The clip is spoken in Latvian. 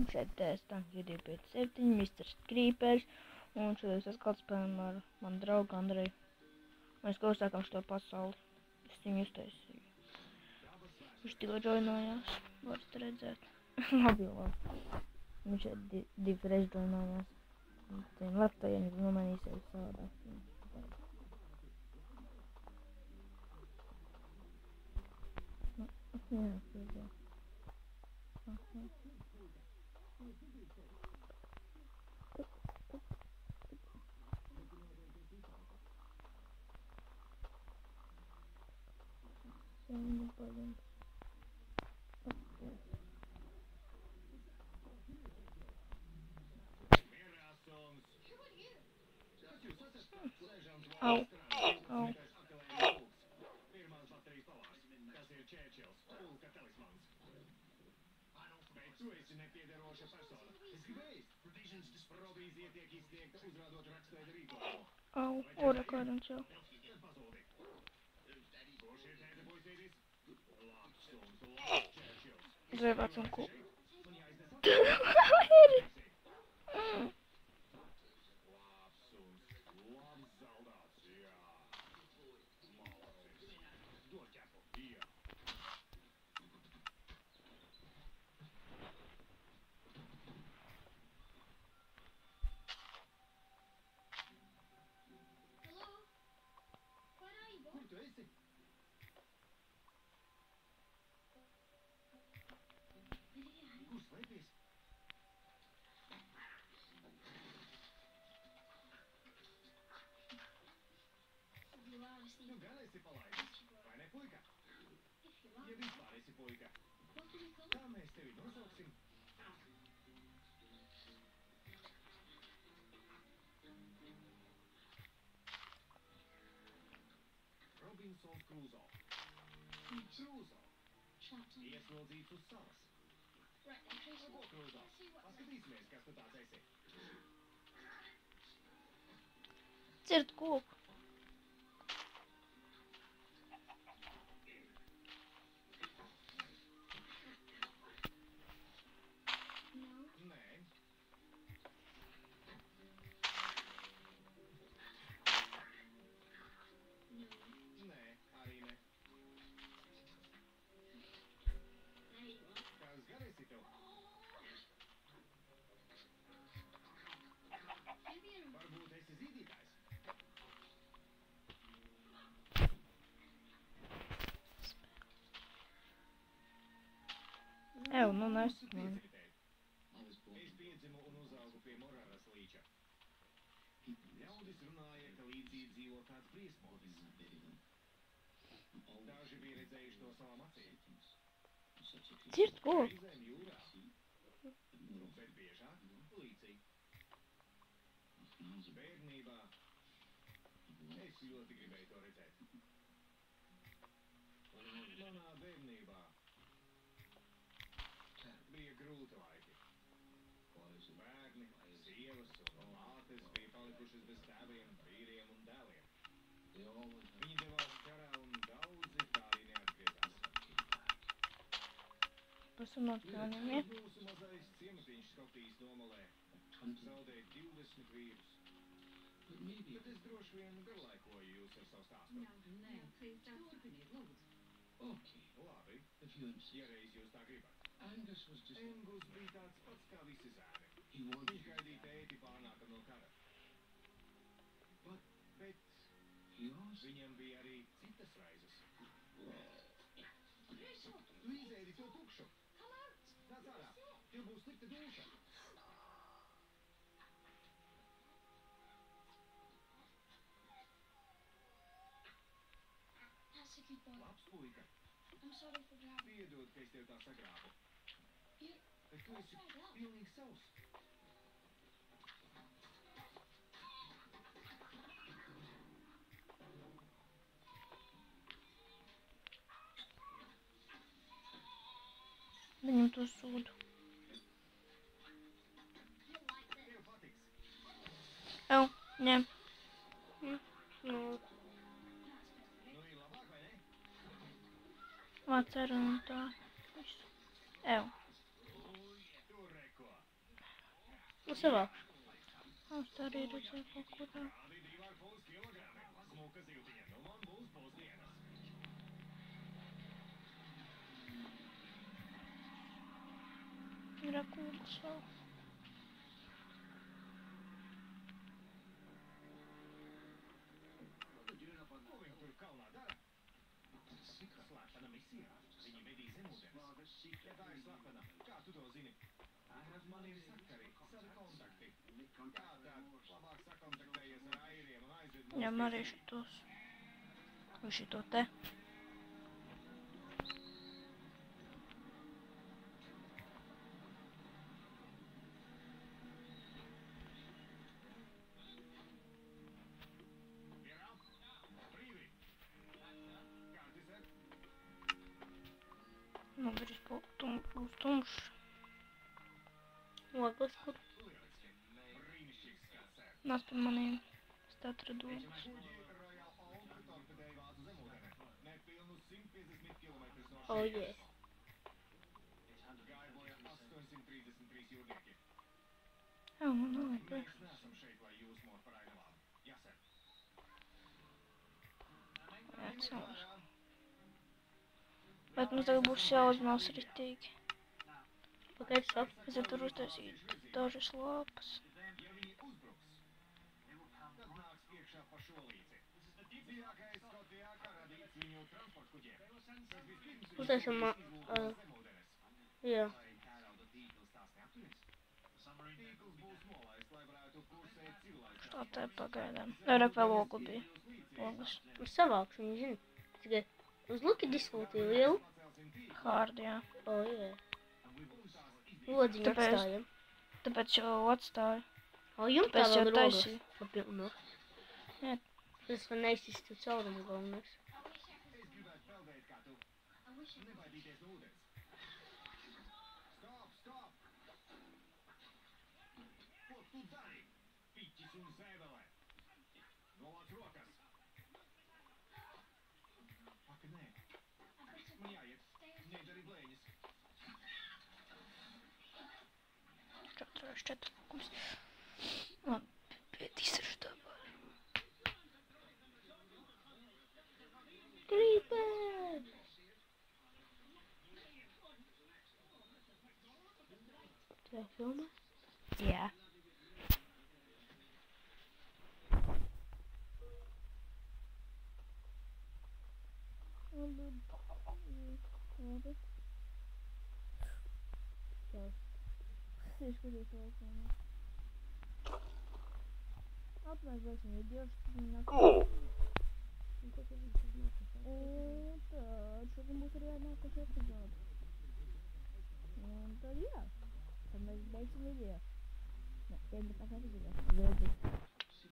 Un šeit testām G257, Mr. Creepers. Un šodien es atkal spēlēju ar manu draugu Andreju. Mēs kaut sākam šo pasauli. Es viņu uztaisīju. Viņš tikko joinojās. Varat redzēt. Labi. Viņš šeit divi reiz joinojās. Tiem leptajiem ir nomainīsies savādāk. Jā, piezīmē. Au, au. Tu esi nepiederoša persona. Es gribēju, provīzijas provīzija tiek izsniegta uzrādot rakstveida rīkojumu. Au, ora kādams jau. Pazūdi. Kurš ir tēta puisītis? Labs suns, labs Čērčils. Zēvāts un ko. Man jāiznes labs suns, labs zaldāts, jā. Malacis. Dod ķepu, jā. Kur tu esi? Kur slēpies? Nu gan esi palaidis, vai ne, puika? Ja vispār esi puika. Kā mēs tevi nosauksim? Robinsons Krūzo. Krūzo. Ieslodzīts uz salas. Nu ko, Krūzo? Paskatīsimies, kas tu tāds esi. Cirt koku. Nē. Nē, arī ne. Kas gan esi tu? Varbūt esi zīdītājs? Ew, nu nesaku man. Es piedzimu un uzaugu pie Moraras līča. Ļaudis runāja, ka līdzī dzīvo kāds briesmonis. Daži bija redzējuši to savām acīm. Cirt koku. Reizēm jūrā, bet biežāk līcī. Bērnībā es ļoti gribēju to redzēt. Manā bērnībā bija grūti laiki. Bērni, sievas un mātes bija palikušas bez tēviem, vīriem un dēliem. Viņi devās karā un daudzi tā arī neatgriezās. Pasunot maniem, ja? Mūsu mazais ciematiņš Skotijas nomalē zaudēja 20 vīrus. Bet es droši vien garlaikoju jūs ar savu stāstu. Labi, ja reiz jūs tā gribat. Angus bija tāds pats kā visi zēni. Viņš gaidīja tēti pārnākam no kara. Bet viņam bija arī citas raizes. Tu izēdi to tukšu. Nāc ārā, tev būs slikta dūša. Labs puika. Piedod, ka es tev tā sagrābu. Bet tu esi pilnīgi savs. Viņam to sūdu. Tev patiks. Ew, ņem. Nu, Nu ir labāk, vai ne? vacer un tā. Visu. Ew. Tur reko. savākšu. Es tā arī redzēju kaut ko tā. Rādi 2,5 kilogrami. Smuka zivtiņa, nu man būs pusdienas. Ir akūgas vēl. Ko viņi tur kalnā dara? Slepena misija. Viņi medī zemūdens. Ja tā ir slepena, kā tu to zini? Man ir sakari, savi kontakti. Jā, tad labāk sakontaktējies ar airiem un aizved mūs Ņem arī šitos. Vai šito te. Mierā? Brīvi! Kārtis ir? Man ir būs tumšs. Ogles, kur? Lieliski. Brīnišķīgs skats, sēr. Nāc pie maniem. Es tā atradu ogles. Kuģi Royal Oak torpedēja vācu zemūdeni. Nepilnu 150 kilometrus no Oh, šejienes. yeah. Gāja bojā 833 jūrnieki. Jā, man nav priekš. Mēs neesam šeit, lai jūs mūs par ainavām. Jā, sēr. Jā, caurs. Bet mums tagad būs jāuzmās ritīgi. Pagaidi, stop. Es tur uztaisīju dažas lapas. Ja viņi uzbruks, tad nāks iekšā pa šo līci. Dzīvākais Skotijā, kā radīts viņu transportkuģiem. Kas vispirms Uztaisam, zemūdenes. Jā. Vai tērauda tīkls tās neapturēs? Tīkls būs nolaists, lai varētu kursēt civilizāciju. Tā te pagaidām. Vairāk vēl ogli bija. Ogles. Es savākšu viņu, zini. Tikai uz luki disfūtīju lielu. Hārdi, jā. Oh, jā. Lodziņu Tāpēc- atstājam. Tāpēc jau atstāju. O, jumtā Tāpēc jau vēl ir taisīju. ogles. Papilnu. Jā. Tas var neizsist caurumu galvenais. Es gribētu peldēt kā tu. Nebaidīties no ūdens. Stop, stop! Ko tu dari? Piķis un zēvelē. Novāc rokas. Ak, nē. Man jāiet. Nedari blēņas. Četri lukums. Labi, pietīsašu dabā. Creeper! Tu filmē? Jā. Atmēģināsim video, un tad šodien būs arī nākošais epizode. Un tad jā, tad mēs beigsim video. Ne, 11. epizode.